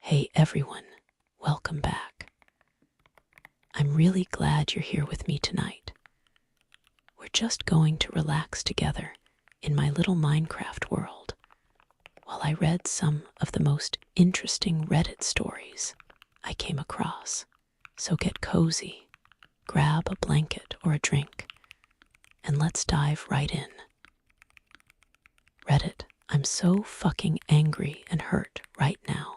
Hey everyone, welcome back. I'm really glad you're here with me tonight. We're just going to relax together in my little Minecraft world while I read some of the most interesting Reddit stories I came across. So get cozy, grab a blanket or a drink, and let's dive right in. Reddit, I'm so fucking angry and hurt right now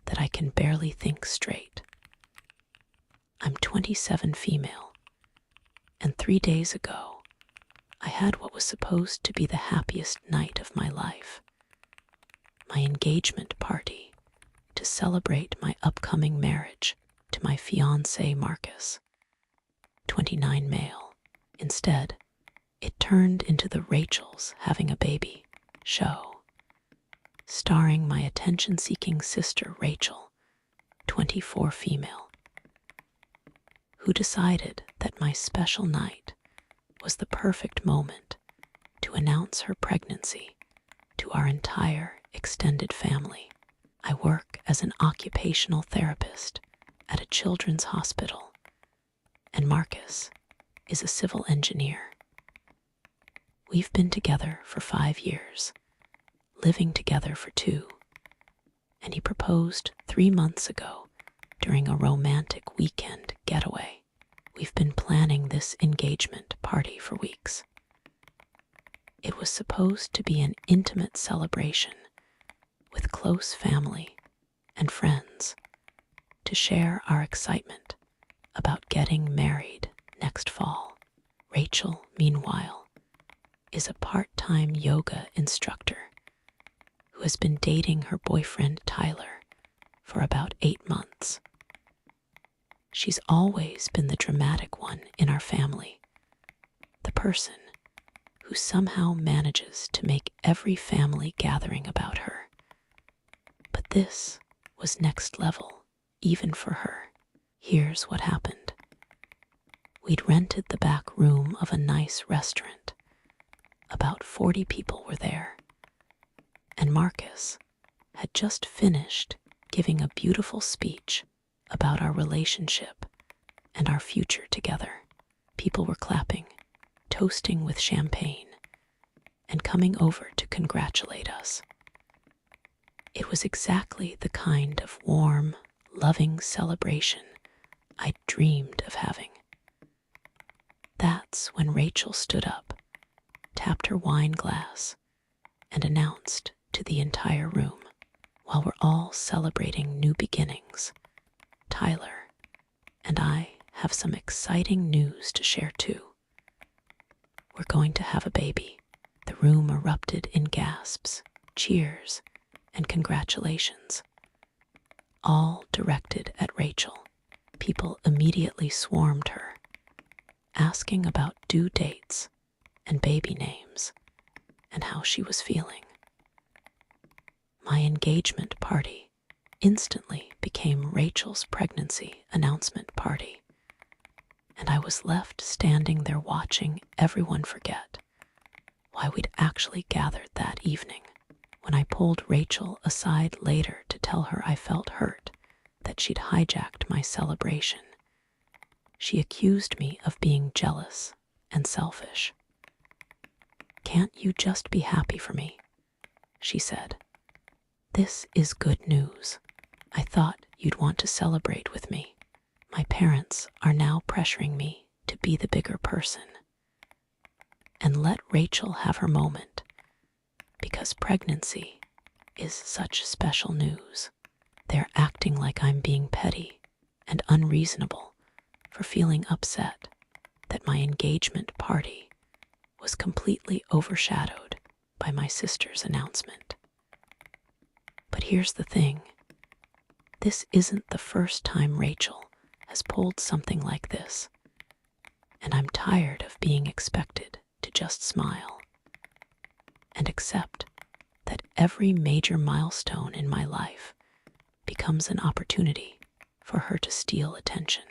that I can barely think straight. I'm 27 female, and 3 days ago, I had what was supposed to be the happiest night of my life. My engagement party to celebrate my upcoming marriage to my fiancé Marcus, 29 male. Instead, it turned into the Rachel's having a baby show, starring my attention-seeking sister Rachel, 24 female, who decided that my special night was the perfect moment to announce her pregnancy to our entire extended family. I work as an occupational therapist at a children's hospital, and Marcus is a civil engineer. We've been together for 5 years, living together for 2, and he proposed 3 months ago during a romantic weekend getaway. We've been planning this engagement party for weeks. It was supposed to be an intimate celebration with close family and friends to share our excitement about getting married next fall. Rachel, meanwhile, is a part-time yoga instructor who has been dating her boyfriend Tyler for about 8 months. She's always been the dramatic one in our family, the person who somehow manages to make every family gathering about her. But this was next level, even for her. Here's what happened. We'd rented the back room of a nice restaurant. About 40 people were there, and Marcus had just finished giving a beautiful speech about our relationship and our future together. People were clapping, toasting with champagne, and coming over to congratulate us. It was exactly the kind of warm, loving celebration I dreamed of having. That's when Rachel stood up, tapped her wine glass, and announced to the entire room, while we're all celebrating new beginnings, Tyler and I have some exciting news to share too. We're going to have a baby. The room erupted in gasps, cheers, and congratulations, all directed at Rachel. People immediately swarmed her, asking about due dates and baby names and how she was feeling. My engagement party instantly became Rachel's pregnancy announcement party, and I was left standing there watching everyone forget why we'd actually gathered that evening. When I pulled Rachel aside later to tell her I felt hurt that she'd hijacked my celebration, she accused me of being jealous and selfish. "Can't you just be happy for me?" she said. "This is good news. I thought you'd want to celebrate with me. My parents are now pressuring me to be the bigger person. And let Rachel have her moment, because pregnancy is such special news. They're acting like I'm being petty and unreasonable for feeling upset that my engagement party was completely overshadowed by my sister's announcement. But here's the thing. This isn't the first time Rachel has pulled something like this, and I'm tired of being expected to just smile and accept that every major milestone in my life becomes an opportunity for her to steal attention.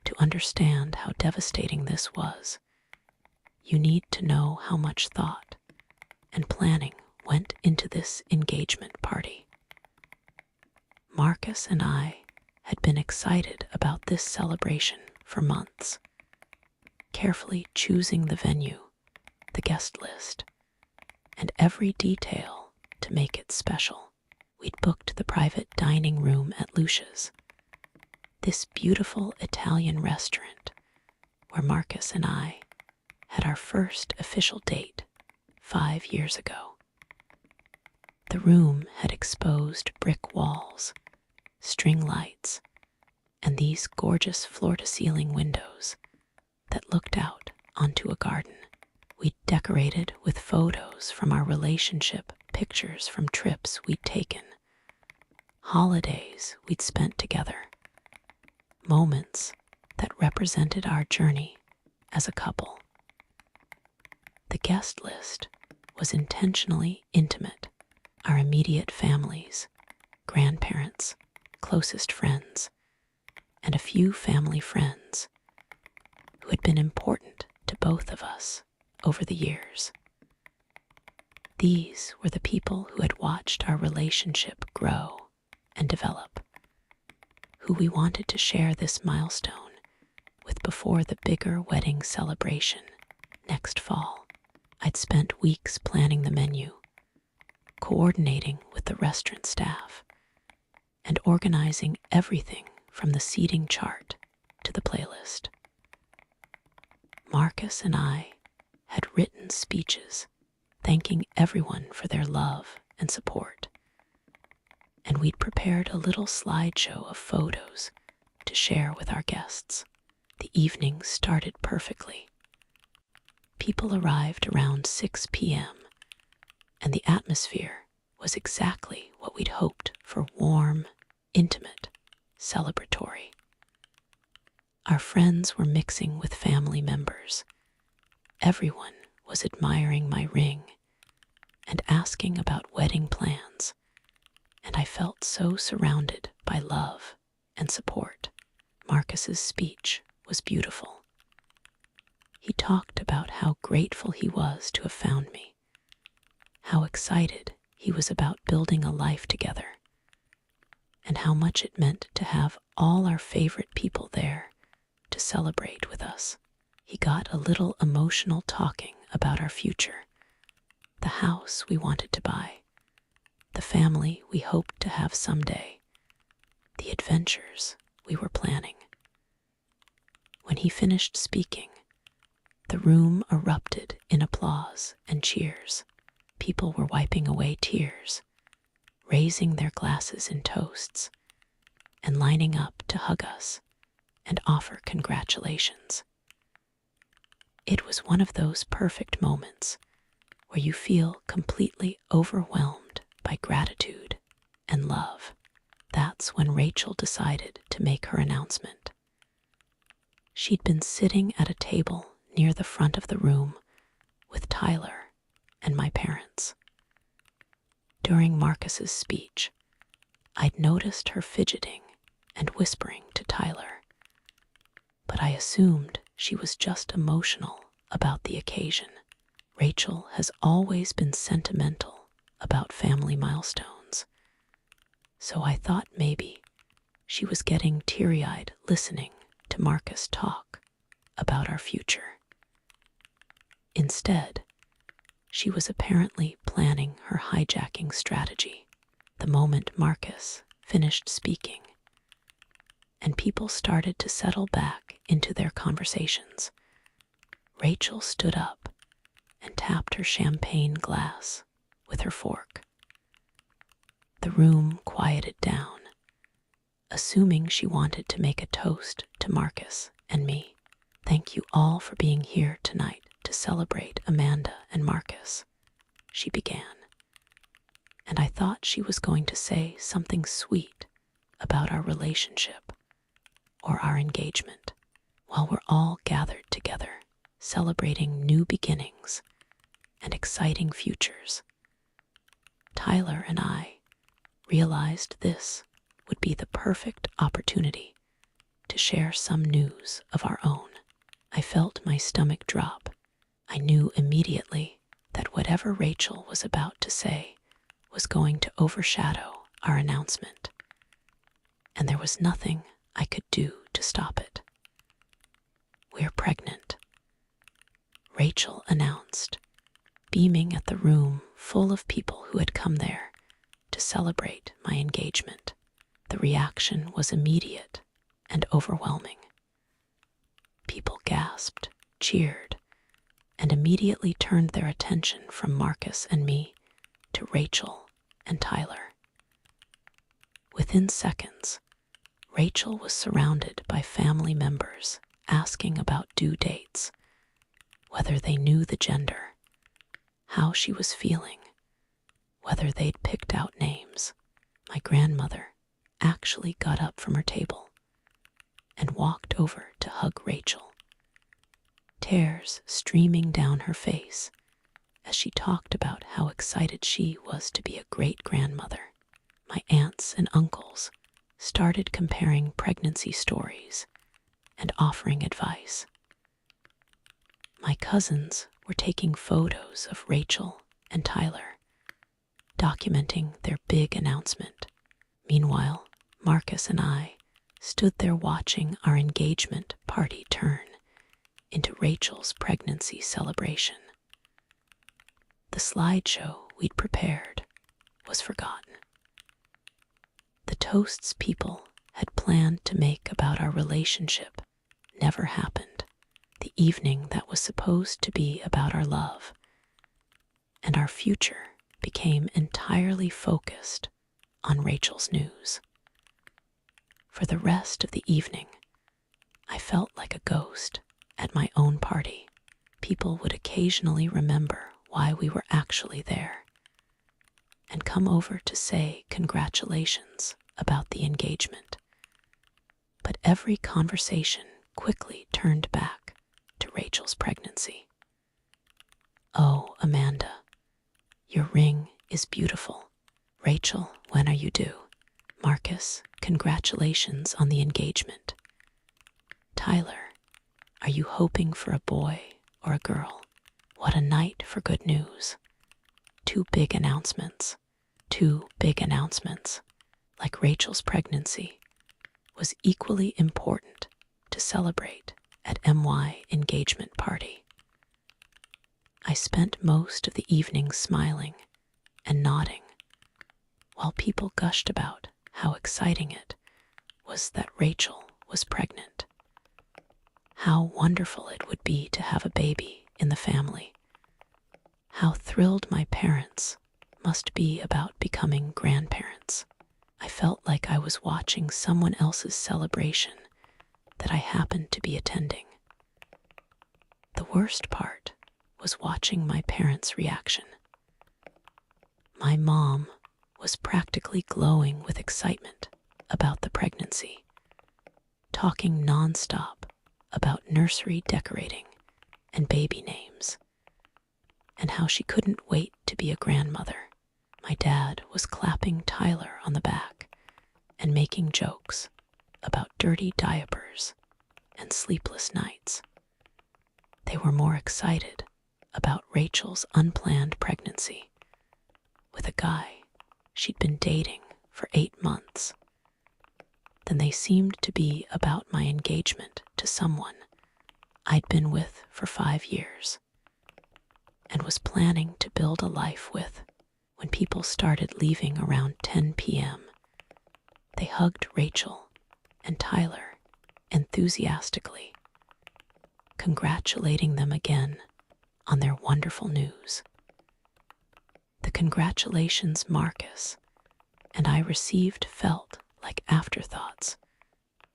To understand how devastating this was, you need to know how much thought and planning went into this engagement party. Marcus and I had been excited about this celebration for months, carefully choosing the venue, the guest list, and every detail to make it special. We'd booked the private dining room at Lucia's, this beautiful Italian restaurant where Marcus and I had our first official date 5 years ago. The room had exposed brick walls, string lights, and these gorgeous floor-to-ceiling windows that looked out onto a garden. We'd decorated with photos from our relationship, pictures from trips we'd taken, holidays we'd spent together, moments that represented our journey as a couple. The guest list was intentionally intimate. Our immediate families, grandparents, closest friends, and a few family friends who had been important to both of us over the years. These were the people who had watched our relationship grow and develop, who we wanted to share this milestone with before the bigger wedding celebration next fall. I'd spent weeks planning the menu, coordinating with the restaurant staff, and organizing everything from the seating chart to the playlist. Marcus and I had written speeches thanking everyone for their love and support, and we'd prepared a little slideshow of photos to share with our guests. The evening started perfectly. People arrived around 6 p.m., and the atmosphere was exactly what we'd hoped for: warm, intimate, celebratory. Our friends were mixing with family members. Everyone was admiring my ring and asking about wedding plans, and I felt so surrounded by love and support. Marcus's speech was beautiful. He talked about how grateful he was to have found me, how excited he was about building a life together, and how much it meant to have all our favorite people there to celebrate with us. He got a little emotional talking about our future, the house we wanted to buy, the family we hoped to have someday, the adventures we were planning. When he finished speaking, the room erupted in applause and cheers. People were wiping away tears, raising their glasses in toasts, and lining up to hug us and offer congratulations. It was one of those perfect moments where you feel completely overwhelmed by gratitude and love. That's when Rachel decided to make her announcement. She'd been sitting at a table near the front of the room with Tyler and my parents. During Marcus's speech, I'd noticed her fidgeting and whispering to Tyler, but I assumed she was just emotional about the occasion. Rachel has always been sentimental about family milestones, so I thought maybe she was getting teary-eyed listening to Marcus talk about our future. Instead, she was apparently planning her hijacking strategy. The moment Marcus finished speaking and people started to settle back into their conversations, Rachel stood up and tapped her champagne glass with her fork. The room quieted down, assuming she wanted to make a toast to Marcus and me. "Thank you all for being here tonight to celebrate Amanda and Marcus," she began. And I thought she was going to say something sweet about our relationship or our engagement. While we're all gathered together, celebrating new beginnings and exciting futures, Tyler and I realized this would be the perfect opportunity to share some news of our own. I felt my stomach drop. I knew immediately that whatever Rachel was about to say was going to overshadow our announcement. and there was nothing I could do to stop it. "We're pregnant," Rachel announced, beaming at the room full of people who had come there to celebrate my engagement. The reaction was immediate and overwhelming. People gasped, cheered, and immediately turned their attention from Marcus and me to Rachel and Tyler. Within seconds, Rachel was surrounded by family members asking about due dates, whether they knew the gender, how she was feeling, whether they'd picked out names. My grandmother actually got up from her table and walked over to hug Rachel, tears streaming down her face as she talked about how excited she was to be a great-grandmother. My aunts and uncles started comparing pregnancy stories and offering advice. My cousins were taking photos of Rachel and Tyler, documenting their big announcement. Meanwhile, Marcus and I stood there watching our engagement party turn into Rachel's pregnancy celebration. The slideshow we'd prepared was forgotten. The toasts people had planned to make about our relationship never happened. The evening that was supposed to be about our love and our future became entirely focused on Rachel's news. For the rest of the evening, I felt like a ghost at my own party. People would occasionally remember why we were actually there and come over to say congratulations about the engagement. But every conversation quickly turned back to Rachel's pregnancy. "Oh, Amanda, your ring is beautiful. Rachel, when are you due? Marcus, congratulations on the engagement. Tyler, are you hoping for a boy or a girl? What a night for good news." Two big announcements, like Rachel's pregnancy, was equally important to celebrate at MY engagement party. I spent most of the evening smiling and nodding, while people gushed about how exciting it was that Rachel was pregnant. How wonderful it would be to have a baby in the family. How thrilled my parents must be about becoming grandparents. I felt like I was watching someone else's celebration that I happened to be attending. The worst part was watching my parents' reaction. My mom was practically glowing with excitement about the pregnancy, talking nonstop about nursery decorating and baby names, and how she couldn't wait to be a grandmother. My dad was clapping Tyler on the back and making jokes about dirty diapers and sleepless nights. They were more excited about Rachel's unplanned pregnancy with a guy she'd been dating for 8 months than they seemed to be about my engagement to someone I'd been with for 5 years and was planning to build a life with. When people started leaving around 10 p.m., they hugged Rachel and Tyler enthusiastically, congratulating them again on their wonderful news. The congratulations Marcus and I received felt like afterthoughts,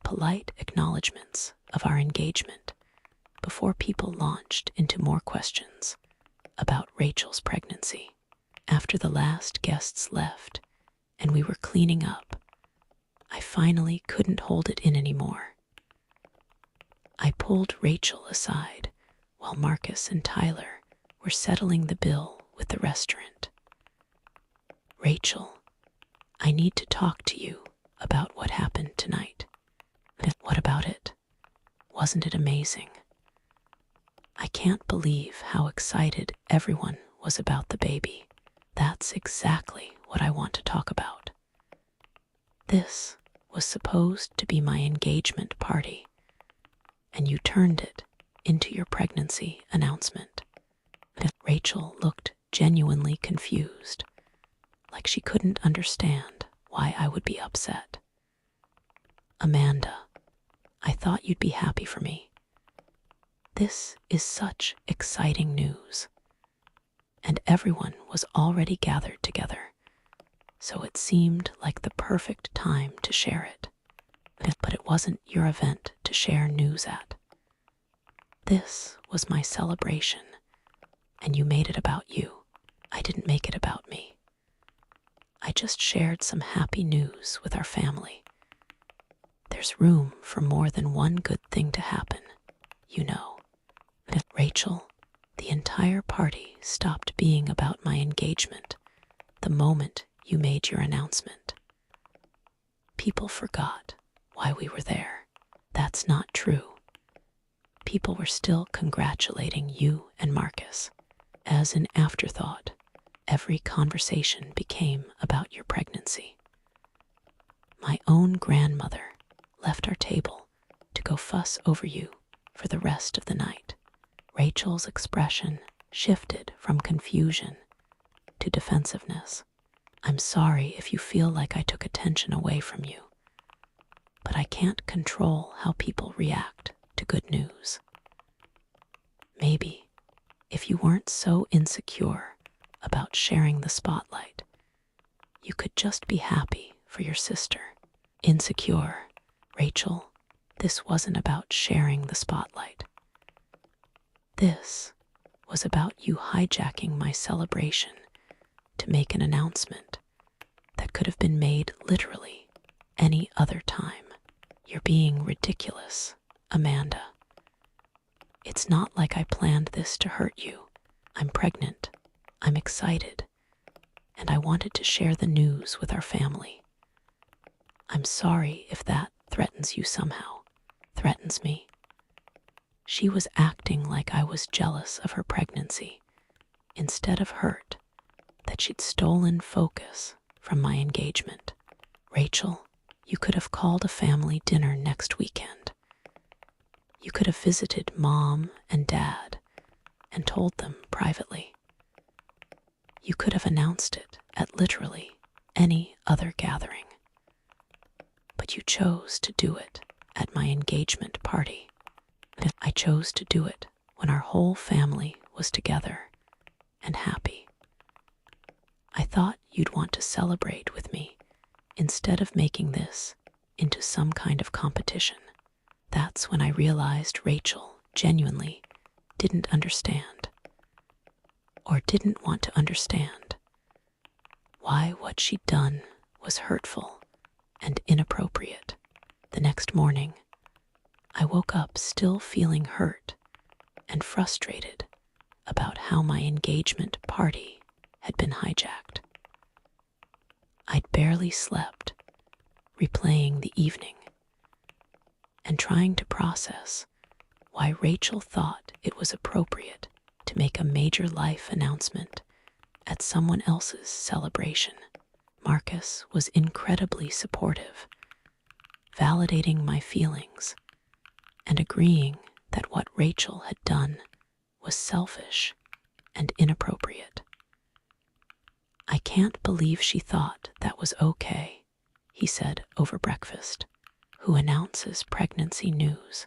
polite acknowledgments of our engagement before people launched into more questions about Rachel's pregnancy. After the last guests left and we were cleaning up, I finally couldn't hold it in anymore. I pulled Rachel aside while Marcus and Tyler were settling the bill with the restaurant. "Rachel, I need to talk to you about what happened tonight." "What about it? Wasn't it amazing?" "I can't believe how excited everyone was about the baby." "That's exactly what I want to talk about." This was supposed to be my engagement party, and you turned it into your pregnancy announcement. Rachel looked genuinely confused, like she couldn't understand why I would be upset. Amanda, I thought you'd be happy for me. This is such exciting news. And everyone was already gathered together, so it seemed like the perfect time to share it. But it wasn't your event to share news at. This was my celebration, and you made it about you. I didn't make it about me. I just shared some happy news with our family. There's room for more than one good thing to happen, you know. Rachel, the entire party stopped being about my engagement the moment you made your announcement. People forgot why we were there. That's not true. People were still congratulating you and Marcus. As an afterthought, every conversation became about your pregnancy. My own grandmother left our table to go fuss over you for the rest of the night. Rachel's expression shifted from confusion to defensiveness. I'm sorry if you feel like I took attention away from you, but I can't control how people react to good news. Maybe if you weren't so insecure about sharing the spotlight, you could just be happy for your sister. Insecure, Rachel, this wasn't about sharing the spotlight. This was about you hijacking my celebration to make an announcement that could have been made literally any other time. You're being ridiculous, Amanda. It's not like I planned this to hurt you. I'm pregnant, I'm excited, and I wanted to share the news with our family. I'm sorry if that threatens you somehow. Threatens me. She was acting like I was jealous of her pregnancy, instead of hurt that she'd stolen focus from my engagement. Rachel, you could have called a family dinner next weekend. You could have visited Mom and Dad and told them privately. You could have announced it at literally any other gathering. But you chose to do it at my engagement party. I chose to do it when our whole family was together and happy. I thought you'd want to celebrate with me instead of making this into some kind of competition. That's when I realized Rachel genuinely didn't understand, or didn't want to understand, why what she'd done was hurtful and inappropriate. The next morning, I woke up still feeling hurt and frustrated about how my engagement party had been hijacked. I'd barely slept, replaying the evening and trying to process why Rachel thought it was appropriate to make a major life announcement at someone else's celebration. Marcus was incredibly supportive, validating my feelings and agreeing that what Rachel had done was selfish and inappropriate. I can't believe she thought that was okay, he said over breakfast. Who announces pregnancy news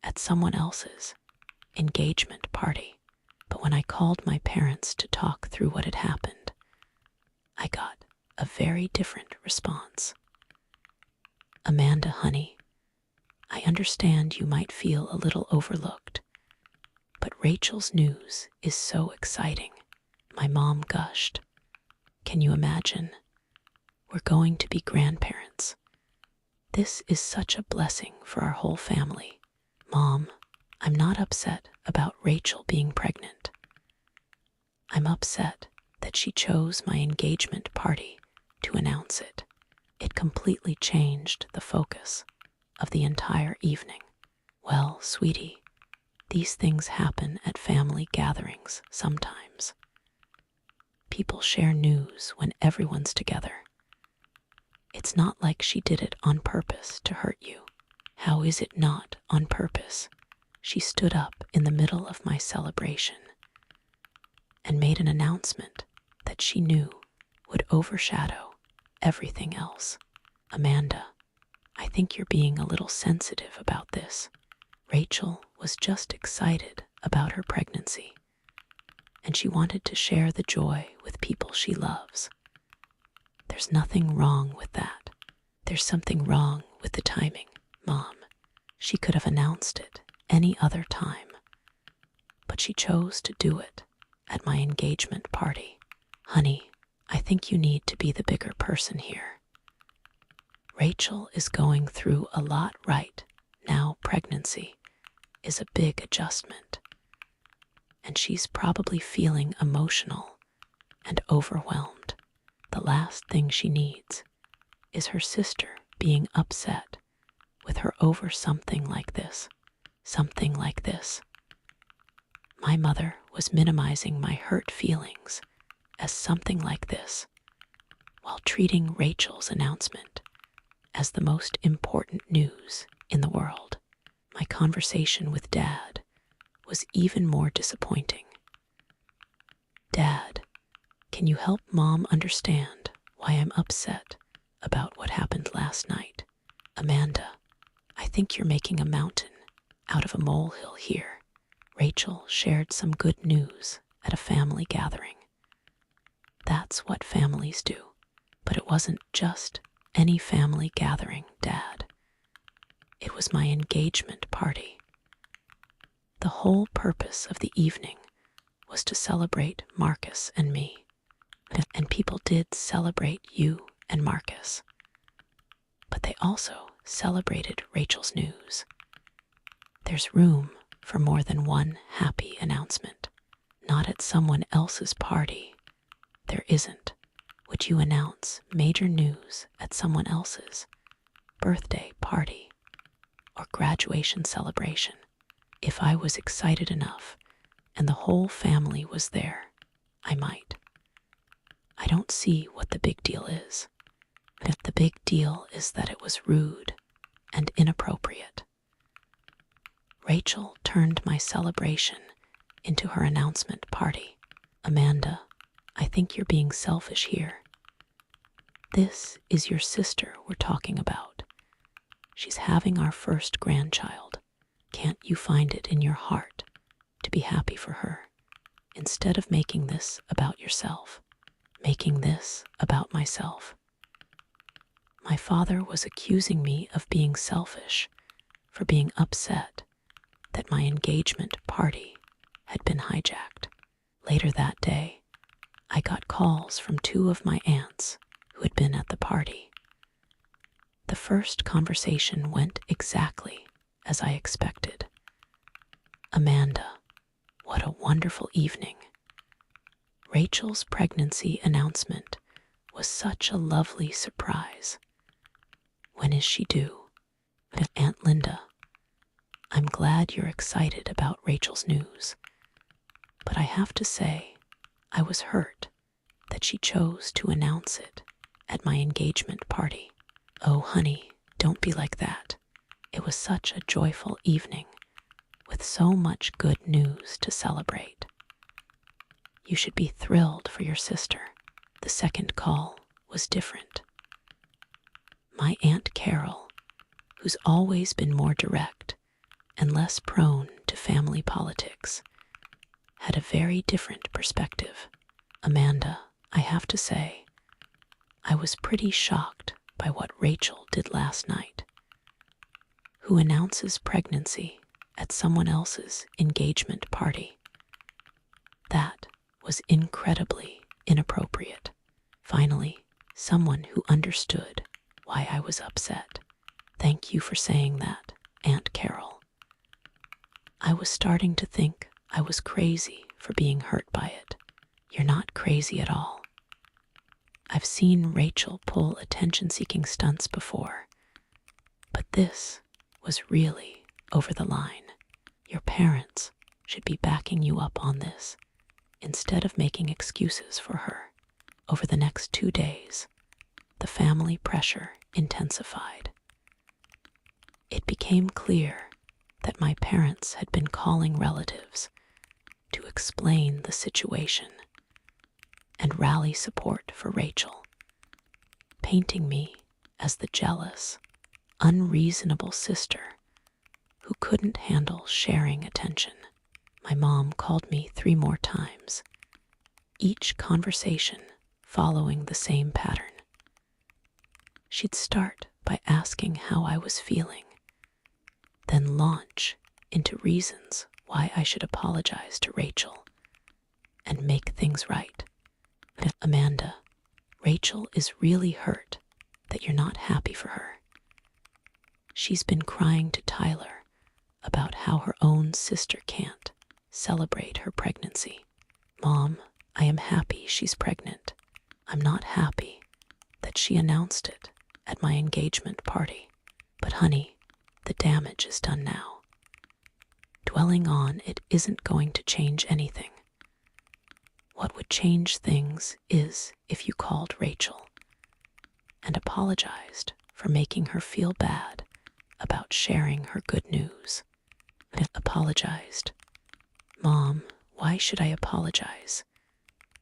at someone else's engagement party? But when I called my parents to talk through what had happened, I got a very different response. Amanda, honey, I understand you might feel a little overlooked, but Rachel's news is so exciting. My mom gushed. Can you imagine? We're going to be grandparents. This is such a blessing for our whole family. Mom, I'm not upset about Rachel being pregnant. I'm upset that she chose my engagement party to announce it. It completely changed the focus of the entire evening. Well, sweetie, these things happen at family gatherings sometimes. People share news when everyone's together. It's not like she did it on purpose to hurt you. How is it not on purpose? She stood up in the middle of my celebration and made an announcement that she knew would overshadow everything else. Amanda, I think you're being a little sensitive about this. Rachel was just excited about her pregnancy, and she wanted to share the joy with people she loves. There's nothing wrong with that. There's something wrong with the timing, Mom. She could have announced it any other time, but she chose to do it at my engagement party. Honey, I think you need to be the bigger person here. Rachel is going through a lot right now. Pregnancy is a big adjustment, and she's probably feeling emotional and overwhelmed. The last thing she needs is her sister being upset with her over something like this. Something like this. My mother was minimizing my hurt feelings as something like this, while treating Rachel's announcement as the most important news in the world. My conversation with Dad was even more disappointing. Dad, can you help Mom understand why I'm upset about what happened last night? Amanda, I think you're making a mountain out of a molehill here. Rachel shared some good news at a family gathering. That's what families do. But it wasn't just any family gathering, Dad. It was my engagement party. The whole purpose of the evening was to celebrate Marcus and me. And people did celebrate you and Marcus. But they also celebrated Rachel's news. There's room for more than one happy announcement. Not at someone else's party. There isn't. Would you announce major news at someone else's birthday party or graduation celebration? If I was excited enough and the whole family was there, I might. I don't see what the big deal is. The big deal is that it was rude and inappropriate. Rachel turned my celebration into her announcement party. Amanda, I think you're being selfish here. This is your sister we're talking about. She's having our first grandchild. Can't you find it in your heart to be happy for her, instead of making this about yourself, making this about myself? My father was accusing me of being selfish for being upset that my engagement party had been hijacked. Later that day, I got calls from two of my aunts who had been at the party. The first conversation went exactly as I expected. Amanda, what a wonderful evening. Rachel's pregnancy announcement was such a lovely surprise. When is she due? Aunt Linda, I'm glad you're excited about Rachel's news, but I have to say, I was hurt that she chose to announce it at my engagement party. Oh, honey, don't be like that. It was such a joyful evening with so much good news to celebrate. You should be thrilled for your sister. The second call was different. My Aunt Carol, who's always been more direct and less prone to family politics, had a very different perspective. Amanda, I have to say, I was pretty shocked by what Rachel did last night. Who announces pregnancy at someone else's engagement party? That was incredibly inappropriate. Finally, someone who understood why I was upset. Thank you for saying that, Aunt Carol. I was starting to think I was crazy for being hurt by it. You're not crazy at all. I've seen Rachel pull attention-seeking stunts before, but this was really over the line. Your parents should be backing you up on this, instead of making excuses for her. Over the next 2 days, the family pressure intensified. It became clear that my parents had been calling relatives to explain the situation and rally support for Rachel, painting me as the jealous, unreasonable sister who couldn't handle sharing attention. My mom called me 3 more times, each conversation following the same pattern. She'd start by asking how I was feeling, then launch into reasons why I should apologize to Rachel and make things right. Amanda, Rachel is really hurt that you're not happy for her. She's been crying to Tyler about how her own sister can't celebrate her pregnancy. Mom, I am happy she's pregnant. I'm not happy that she announced it at my engagement party. But honey, the damage is done now. Dwelling on it isn't going to change anything. What would change things is if you called Rachel and apologized for making her feel bad about sharing her good news. I apologized. Mom, why should I apologize?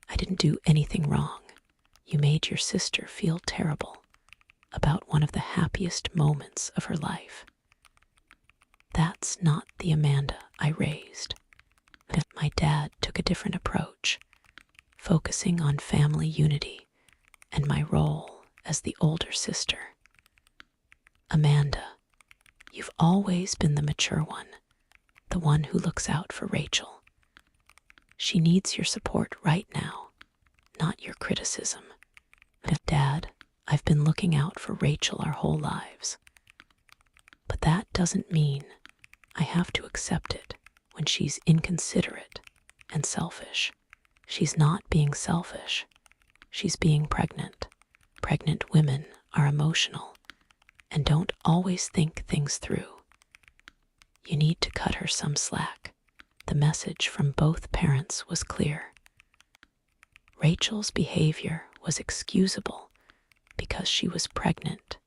I didn't do anything wrong. You made your sister feel terrible about one of the happiest moments of her life. That's not the Amanda I raised. My dad took a different approach, focusing on family unity and my role as the older sister. Amanda, you've always been the mature one, the one who looks out for Rachel. She needs your support right now, not your criticism. Dad, I've been looking out for Rachel our whole lives. But that doesn't mean I have to accept it when she's inconsiderate and selfish. She's not being selfish. She's being pregnant. Pregnant women are emotional and don't always think things through. You need to cut her some slack. The message from both parents was clear. Rachel's behavior was excusable because she was pregnant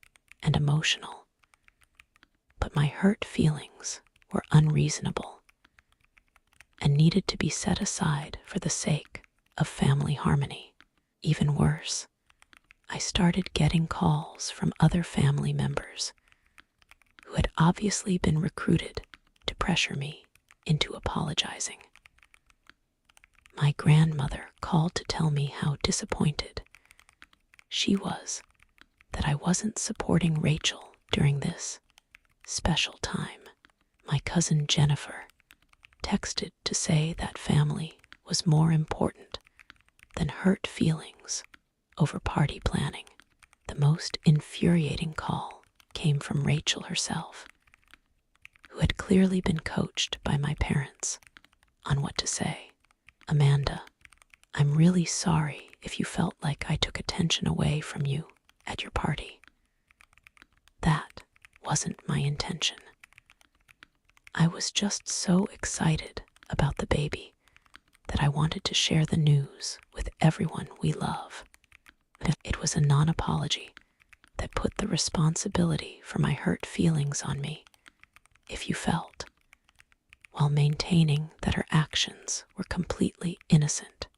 and emotional. But my hurt feelings were unreasonable and needed to be set aside for the sake of family harmony. Even worse, I started getting calls from other family members who had obviously been recruited to pressure me into apologizing. My grandmother called to tell me how disappointed she was that I wasn't supporting Rachel during this special time. My cousin Jennifer texted to say that family was more important than hurt feelings over party planning. The most infuriating call came from Rachel herself, who had clearly been coached by my parents on what to say. Amanda, I'm really sorry if you felt like I took attention away from you at your party. That wasn't my intention. I was just so excited about the baby that I wanted to share the news with everyone we love. It was a non-apology that put the responsibility for my hurt feelings on me, if you felt, while maintaining that her actions were completely innocent.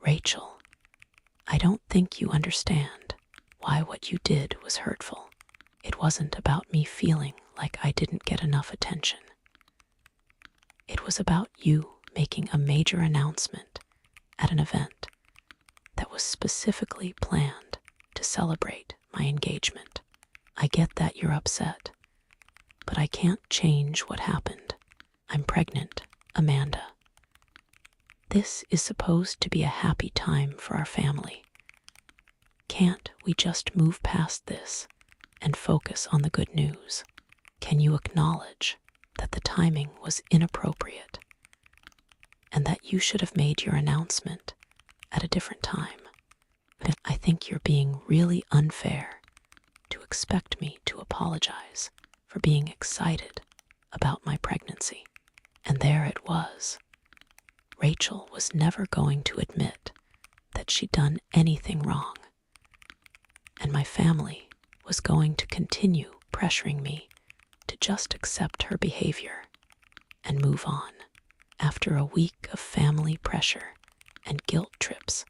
Rachel, I don't think you understand why what you did was hurtful. It wasn't about me feeling like I didn't get enough attention. It was about you making a major announcement at an event that was specifically planned to celebrate my engagement. I get that you're upset, but I can't change what happened. I'm pregnant, Amanda. This is supposed to be a happy time for our family. Can't we just move past this and focus on the good news? Can you acknowledge that the timing was inappropriate and that you should have made your announcement at a different time? I think you're being really unfair to expect me to apologize for being excited about my pregnancy. And there it was. Rachel was never going to admit that she'd done anything wrong. and my family was going to continue pressuring me to just accept her behavior and move on. After a week of family pressure and guilt trips,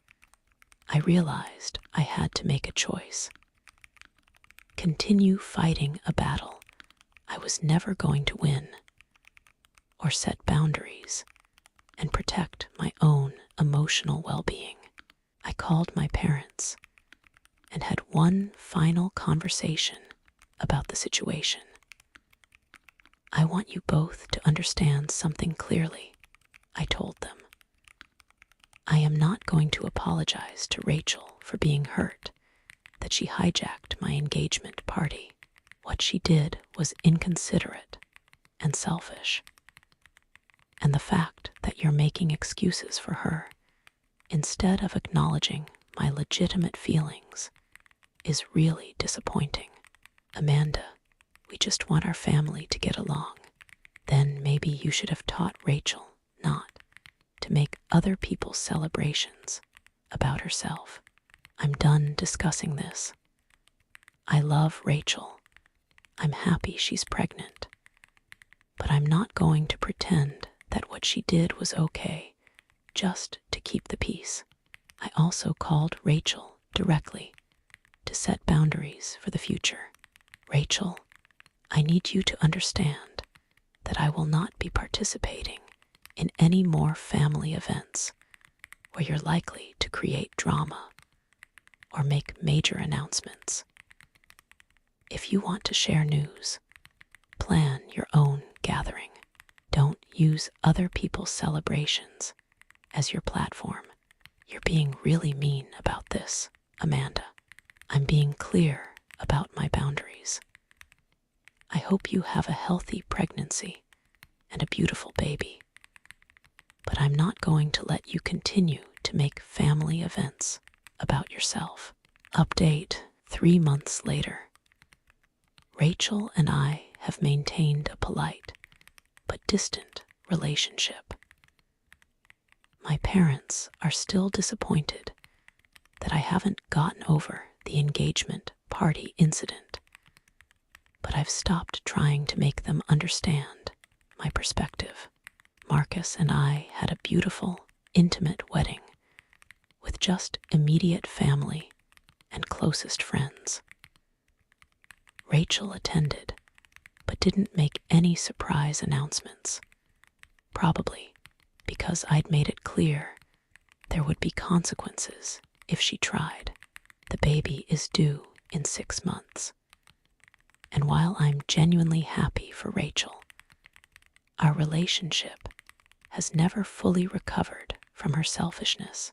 I realized I had to make a choice. Continue fighting a battle I was never going to win, or set boundaries and protect my own emotional well-being. I called my parents and had one final conversation about the situation. I want you both to understand something clearly, I told them. I am not going to apologize to Rachel for being hurt that she hijacked my engagement party. What she did was inconsiderate and selfish. And the fact that you're making excuses for her instead of acknowledging my legitimate feelings is really disappointing. Amanda, we just want our family to get along. Then maybe you should have taught Rachel not to make other people's celebrations about herself. I'm done discussing this. I love Rachel. I'm happy she's pregnant. But I'm not going to pretend that what she did was okay just to keep the peace. I also called Rachel directly to set boundaries for the future. Rachel, I need you to understand that I will not be participating in any more family events where you're likely to create drama or make major announcements. If you want to share news, plan your own gathering. Don't use other people's celebrations as your platform. You're being really mean about this, Amanda. I'm being clear about my boundaries. I hope you have a healthy pregnancy and a beautiful baby. But I'm not going to let you continue to make family events about yourself. Update 3 months later. Rachel and I have maintained a polite but distant relationship. My parents are still disappointed that I haven't gotten over the engagement party incident, but I've stopped trying to make them understand my perspective. Marcus and I had a beautiful, intimate wedding with just immediate family and closest friends. Rachel attended, but didn't make any surprise announcements, probably because I'd made it clear there would be consequences if she tried. The baby is due in 6 months, and while I'm genuinely happy for Rachel, our relationship has never fully recovered from her selfishness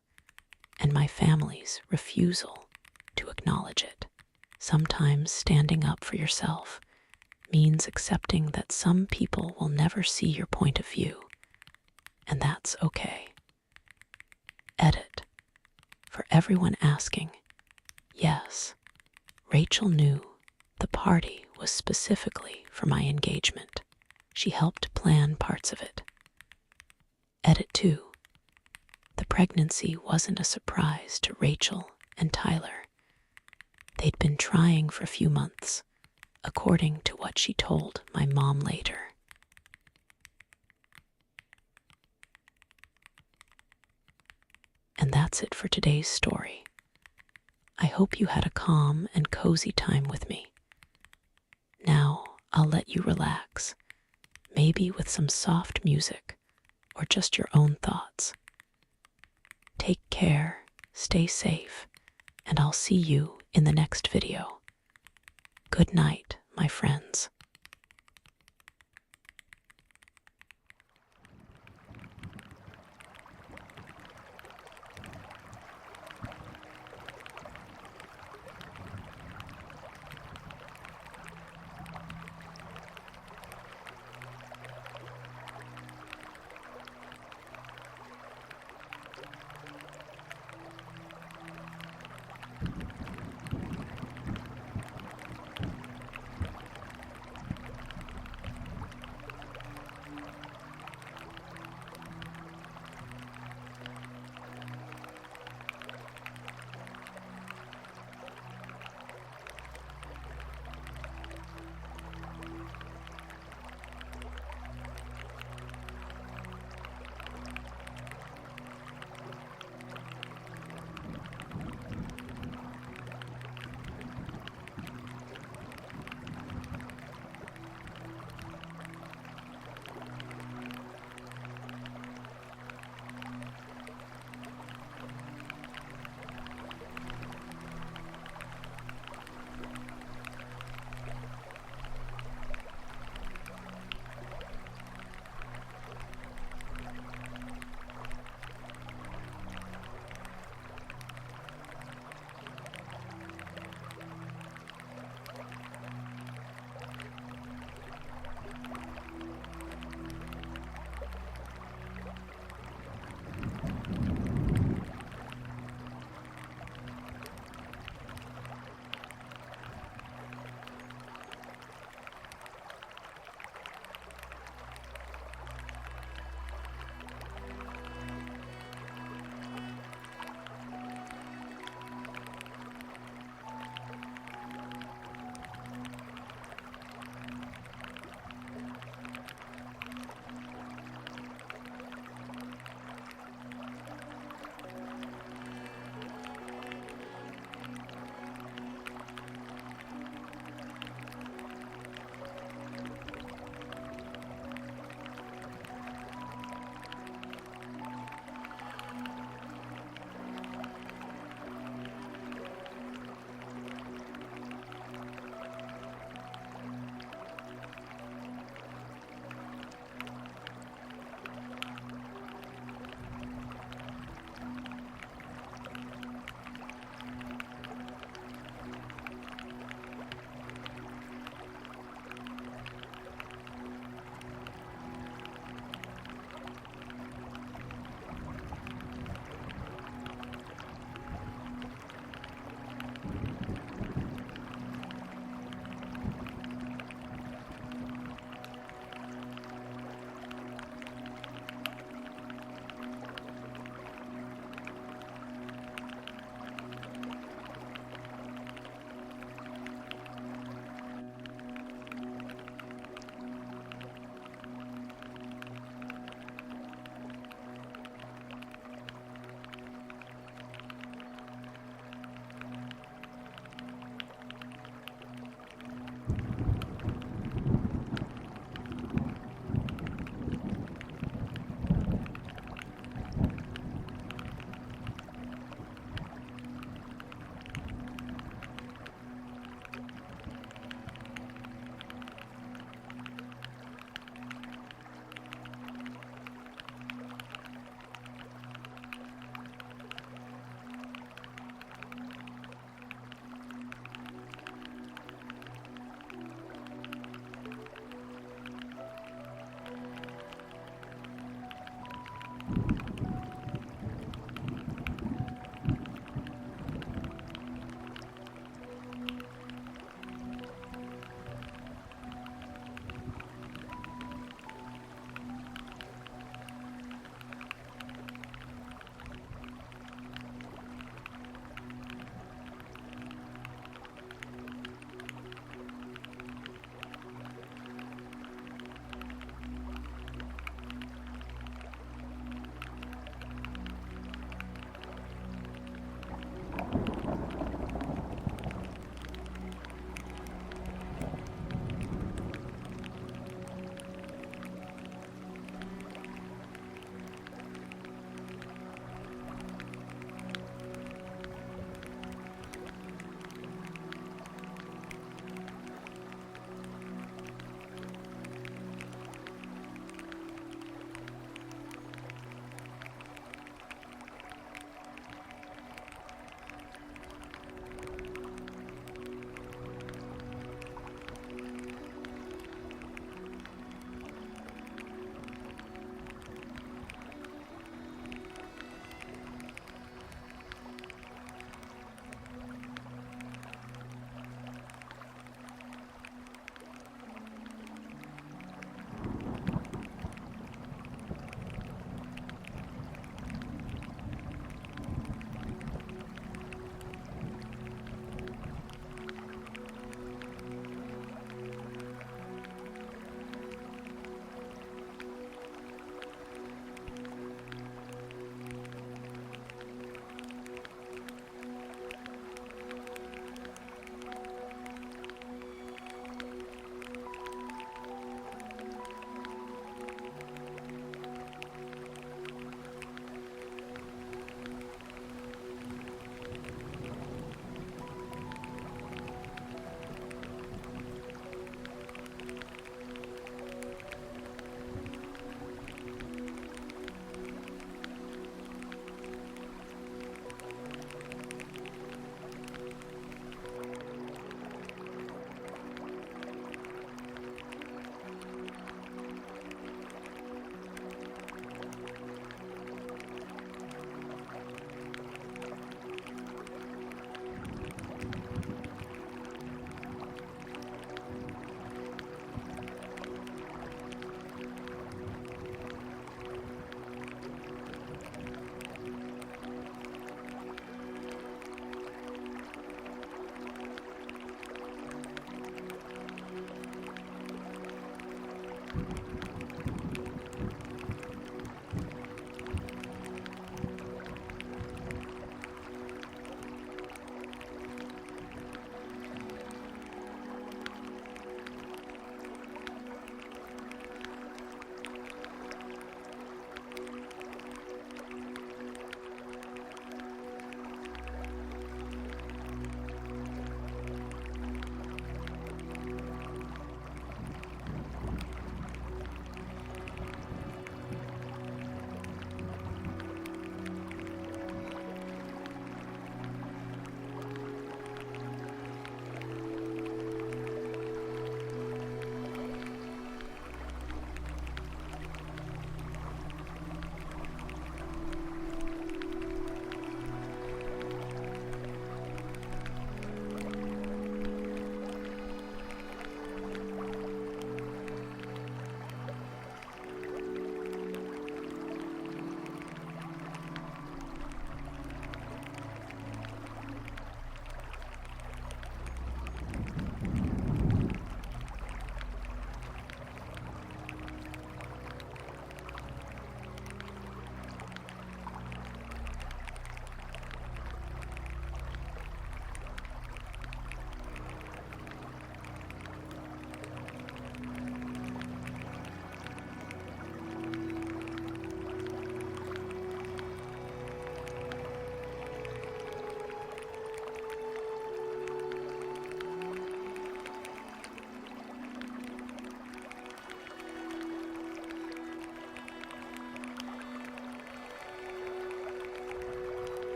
and my family's refusal to acknowledge it. Sometimes standing up for yourself means accepting that some people will never see your point of view, and that's okay. Edit. For everyone asking, yes, Rachel knew the party was specifically for my engagement. She helped plan parts of it. Edit 2. The pregnancy wasn't a surprise to Rachel and Tyler. They'd been trying for a few months, according to what she told my mom later. And that's it for today's story. I hope you had a calm and cozy time with me. Now I'll let you relax, maybe with some soft music or just your own thoughts. Take care, stay safe, and I'll see you in the next video. Good night, my friends.